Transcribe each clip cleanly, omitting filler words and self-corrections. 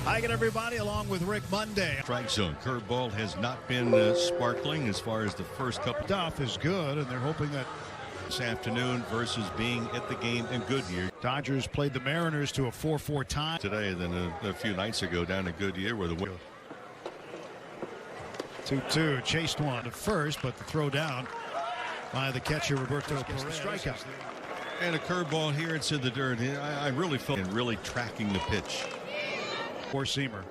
Hi again, everybody, along with Rick Monday. Strike zone. Curveball has not been sparkling as far as the first couple. Stuff is good, and they're hoping that this afternoon versus being at the game in Goodyear. Dodgers played the Mariners to a 4-4 tie Today, than a few nights ago down at Goodyear where the 2-2 chased one at first, but the throw down by the catcher Roberto Perez. The strikeout. And a curveball here. It's in the dirt. I really felt and really tracking the pitch. Four-seamer.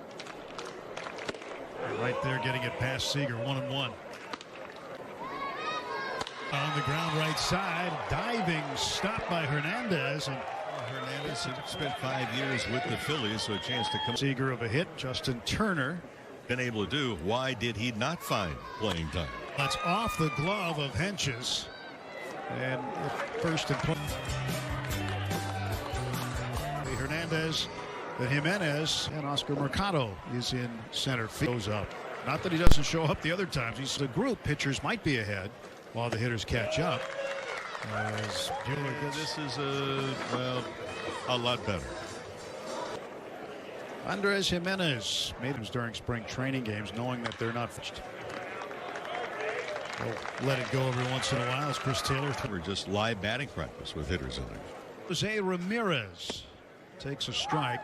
Right there, getting it past Seager. 1-1. On the ground right side, diving stop by Hernandez. And Hernandez spent 5 years with the Phillies, so a chance to come. Seager of a hit. Justin Turner been able to do. Why did he not find playing time? That's off the glove of Henches. And first and play. Hernandez, then Jimenez, and Oscar Mercado is in center field. Goes up. Not that he doesn't show up the other times. He's the group. Pitchers might be ahead while the hitters catch up. As this is a lot better. Andres Jimenez made him during spring training games, knowing that they're not fixed. They'll let it go every once in a while as Chris Taylor. Or just live batting practice with hitters in there. Jose Ramirez takes a strike.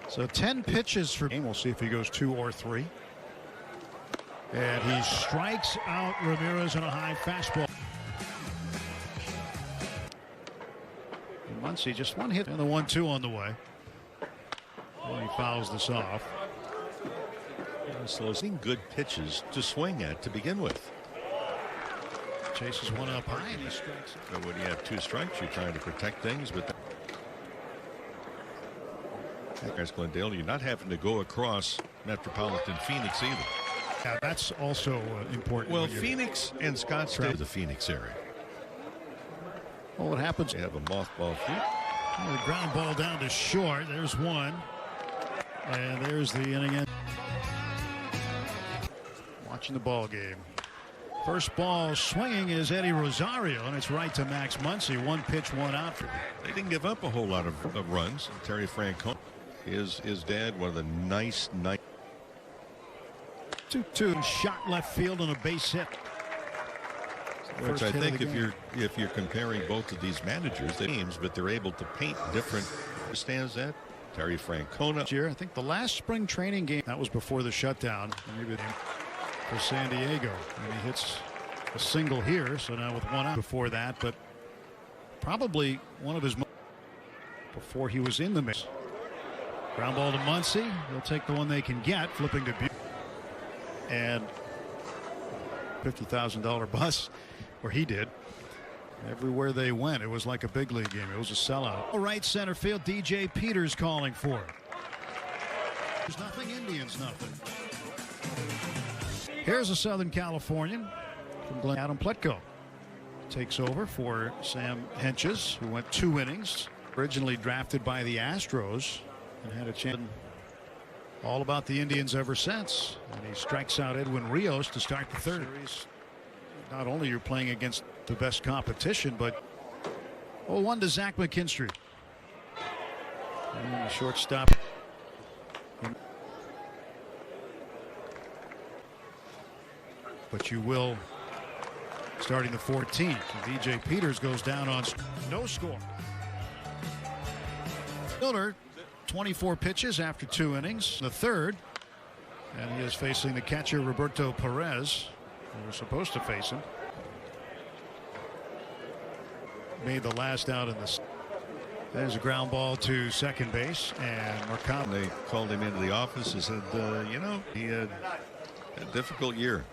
So 10 pitches for game. We'll see if he goes 2 or 3. And he strikes out Ramirez on a high fastball. And Muncy just one hit and the 1-2 on the way. And he fouls this off. So seeing good pitches to swing at to begin with. Chases one up high and he strikes it. So when you have 2 strikes, you're trying to protect things, but guys, Glendale, you're not having to go across metropolitan Phoenix either. Yeah, that's also important. Well, Phoenix and Scottsdale, the Phoenix area. Well, what happens? They have a mothball feet. Well, the ground ball down to short. There's one. And there's the inning end. Watching the ball game. First ball swinging is Eddie Rosario, and it's right to Max Muncy. 1 pitch, 1 out. They didn't give up a whole lot of runs. Terry Francona, his dad, one of the nice 2-2 shot left field on a base hit. Which I think if you're comparing both of these managers, they teams, but they're able to paint different stands at. Terry Francona. I think the last spring training game, that was before the shutdown, maybe for San Diego, and he hits a single here. So now with 1 out before that, but probably one of his before he was in the mix. Ground ball to Muncy. They'll take the one they can get, flipping to Butte. And $50,000 bus where he did. Everywhere they went, it was like a big league game. It was a sellout. Right center field, DJ Peters calling for it. There's nothing, Indians nothing. Here's a Southern Californian from Glen. Adam Pletko takes over for Sam Henches, who went 2 innings. Originally drafted by the Astros and had a chance. All about the Indians ever since. And he strikes out Edwin Rios to start the 3rd. Not only you're playing against the best competition, but 0-1 to Zach McKinstry. And the shortstop. But you will, starting the 14th. DJ Peters goes down on no score. Miller, 24 pitches after 2 innings. The 3rd. And he is facing the catcher Roberto Perez, who was supposed to face him. Made the last out in the. There's a ground ball to second base, and Mercado. They called him into the office and said, he had a difficult year.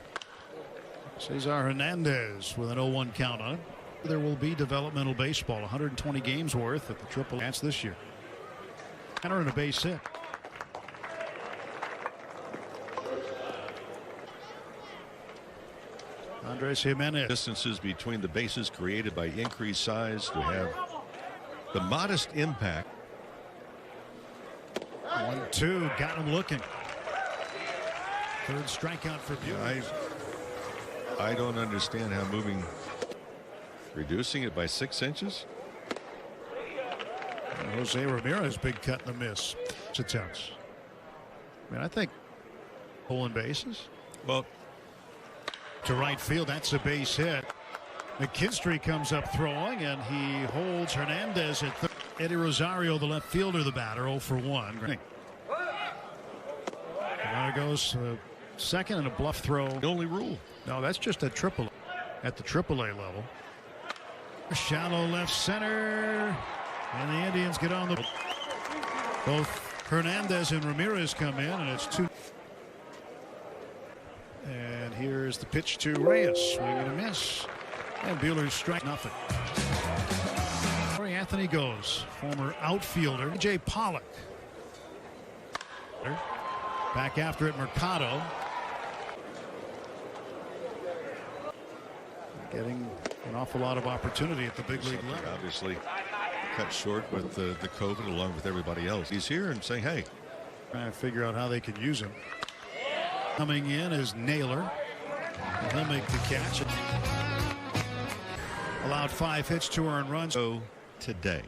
Cesar Hernandez with an 0-1 count on it. There will be developmental baseball, 120 games worth at the Triple Dance this year. And a base hit. Andres Jimenez. Distances between the bases created by increased size to have the modest impact. 1-2, got him looking. 3rd strikeout for Butte. I don't understand how reducing it by 6 inches. And Jose Ramirez, big cut and a miss. Attempts. I mean, I think pulling bases. Well, to right field, that's a base hit. McKinstry comes up throwing, and he holds Hernandez at third. Eddie Rosario, the left fielder, the batter, 0 for 1. There goes second and a bluff throw. The only rule. No, that's just at the AAA level. Shallow left center, and the Indians get on the. Both Hernandez and Ramirez come in, and it's 2. And here's the pitch to Reyes, swing and a miss, and Buehler's strike nothing. Anthony goes, former outfielder A.J. Pollock. Back after it, Mercado. Getting an awful lot of opportunity at the big league level. Obviously cut short with the COVID along with everybody else. He's here and saying, hey. Trying to figure out how they can use him. Coming in is Naylor. And he'll make the catch. Allowed 5 hits, 2 earned runs. So today.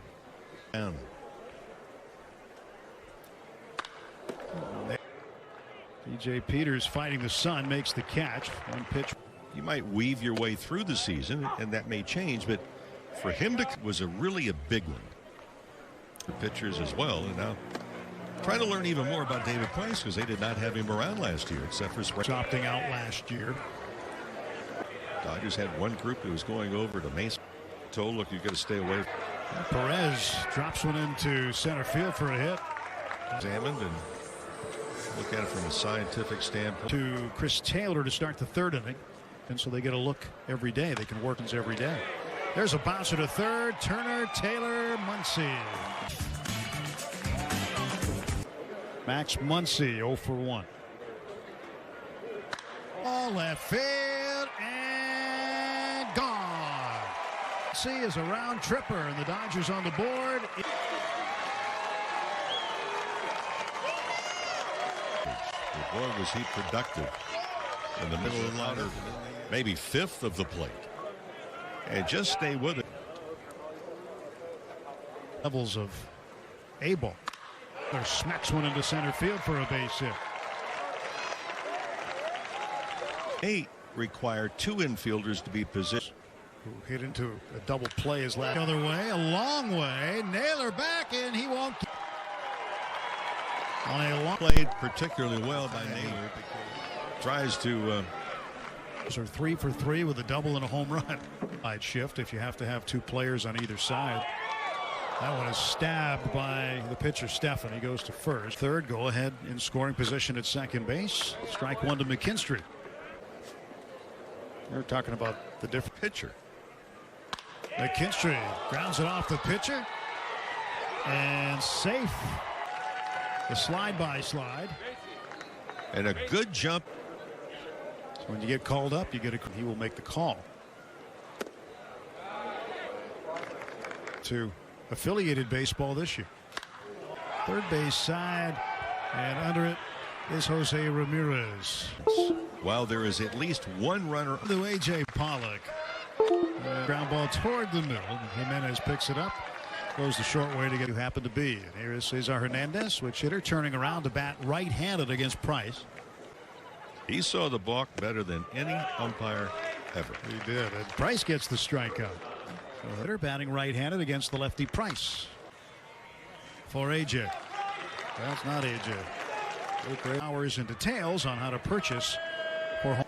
DJ Peters fighting the sun makes the catch. One pitch. You might weave your way through the season, and that may change, but for him to was really a big one. The pitchers as well, and now trying to learn even more about David Price because they did not have him around last year except for opting out last year. Dodgers had one group that was going over to Mason. Told, look, you've got to stay away. Perez drops one into center field for a hit. Examined and look at it from a scientific standpoint. To Chris Taylor to start the 3rd inning. And so they get a look every day. They can work every day. There's a bouncer to 3rd. Turner, Taylor, Muncy. Max Muncy 0 for 1. All left field and gone. Muncy is a round tripper, and the Dodgers on the board. Boy, was he productive in the middle of the lineup, maybe 5th of the plate, and just stay with it. Levels of A-ball. There smacks one into center field for a base hit. 8 required 2 infielders to be positioned. Who hit into a double play his last. Other way, a long way. Naylor back, and he won't. On a long played particularly well by Naylor. Tries to. Those are 3 for 3 with a double and a home run. Side shift if you have to have 2 players on either side. That one is stabbed by the pitcher Stephan. He goes to first. 3rd, go ahead in scoring position at second base. Strike 1 to McKinstry. We're talking about the different pitcher. McKinstry grounds it off the pitcher. And safe. The slide by slide. And a good jump. So when you get called up, you get a. He will make the call. To affiliated baseball this year. 3rd base side, and under it is Jose Ramirez. While there is at least 1 runner. To A.J. Pollock. Ground ball toward the middle. Jimenez picks it up. Goes the short way to get who happened to be. And here is Cesar Hernandez, switch hitter, turning around to bat right-handed against Price. He saw the balk better than any umpire ever. He did. And Price gets the strikeout. So hitter batting right-handed against the lefty Price. For A.J. That's not A.J. Great hours and details on how to purchase for home.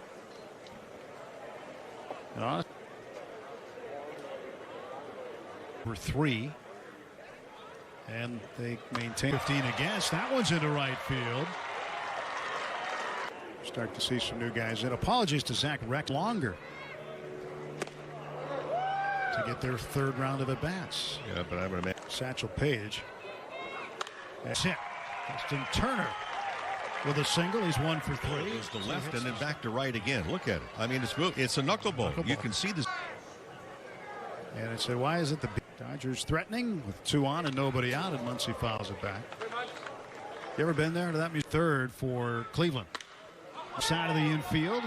For 3. And they maintain 15 against. That one's into right field. Start to see some new guys in. Apologies to Zach Reck longer to get their 3rd round of at bats. Yeah, but I'm going to Satchel Paige. That's it. Justin Turner with a single. He's 1 for 3. Goes to left and then back to right again. Look at it. I mean, it's a knuckleball. You can see this. And it said, why is it the Dodgers threatening with 2 on and nobody out, and Muncy fouls it back. You ever been there? That means 3rd for Cleveland. Side of the infield.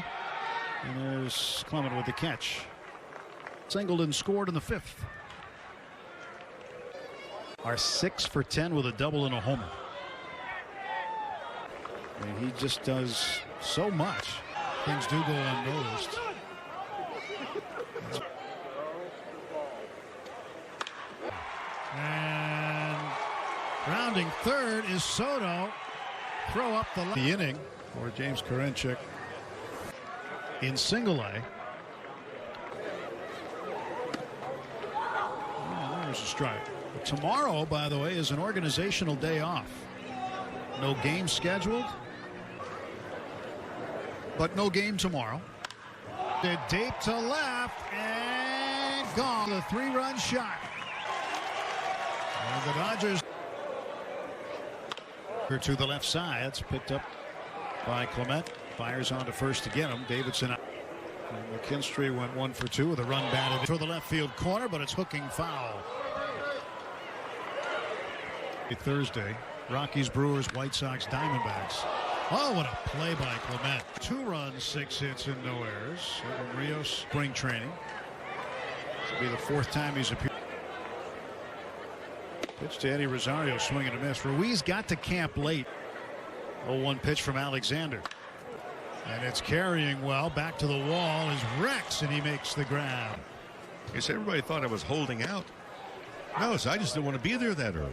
And there's Clement with the catch. Singleton scored in the 5th. Are 6 for 10 with a double and a homer. I mean, he just does so much. Things do go unnoticed. And rounding third is Soto. Throw up the inning for James Karinchak in single A. Oh, there's a strike. But tomorrow, by the way, is an organizational day off. No game scheduled, but no game tomorrow. Deep to left and gone. The 3-run shot. And the Dodgers to the left side. It's picked up by Clement. Fires on to first to get him. Davidson out. And McKinstry went 1 for 2 with a run batted for the left field corner, but it's hooking foul. Thursday, Rockies, Brewers, White Sox, Diamondbacks. Oh, what a play by Clement. 2 runs, 6 hits, and no errors. Evan Rios, spring training. This will be the 4th time he's appeared. Pitch to Eddie Rosario, swing and a miss. Ruiz got to camp late. 0-1 pitch from Alexander. And it's carrying well. Back to the wall is Rex, and he makes the grab. I guess everybody thought I was holding out. No, so I just didn't want to be there that early.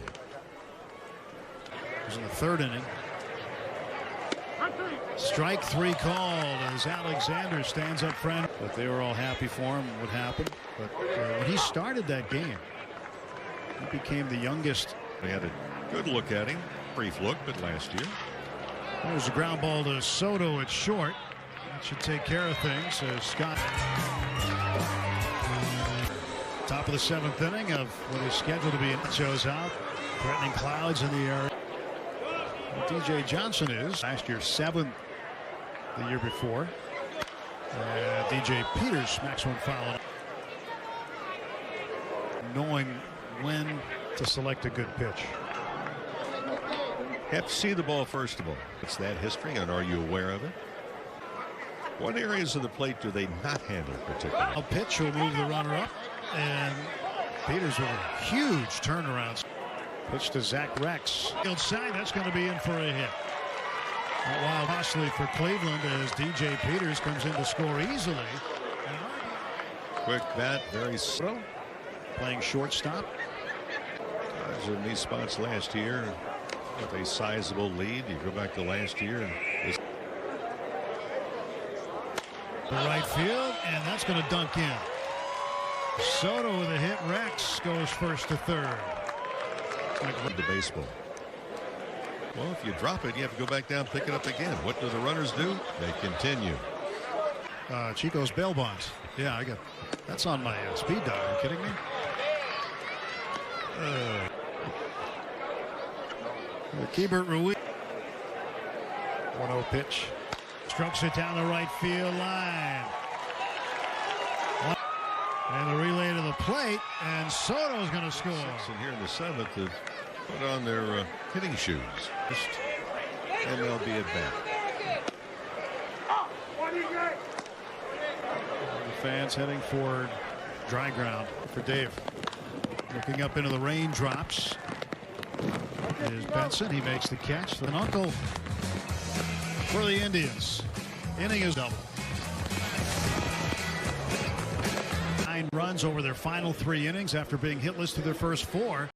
It was in the 3rd inning. Strike 3 called as Alexander stands up front. But they were all happy for him, what happened. But when he started that game, he became the youngest. They had a good look at him. Brief look, but last year. There's a ground ball to Soto at short. That should take care of things. Scott. Top of the 7th inning of what is scheduled to be. It shows out. Threatening clouds in the area. DJ Johnson is last year 7th the year before. DJ Peters smacks one foul. Knowing when to select a good pitch. Have to see the ball first of all. It's that history, and are you aware of it? What areas of the plate do they not handle particularly? A pitch will move the runner up, and Peters with a huge turnaround. Pitch to Zach Rex. Outside, that's going to be in for a hit. Wild costly for Cleveland as DJ Peters comes in to score easily. Quick bat, very slow. Playing shortstop. I was in these spots last year with a sizable lead. You go back to last year and the right field, and that's going to dunk in. Soto with a hit. Rex goes first to third. Like the baseball. Well, if you drop it, you have to go back down, pick it up again. What do the runners do? They continue. Chico's bail bonds. Yeah, I got that's on my speed dial. Are you kidding me? 'Keibert Ruiz. 1-0 pitch. Strokes it down the right field line. And the relay to the plate, and Soto's going to score. And here in the 7th have put on their hitting shoes. MLB at bat. The fans heading for dry ground for Dave. Looking up into the raindrops is Benson. He makes the catch. An uncle for the Indians. Inning is double. 9 runs over their final 3 innings after being hitless through their first 4.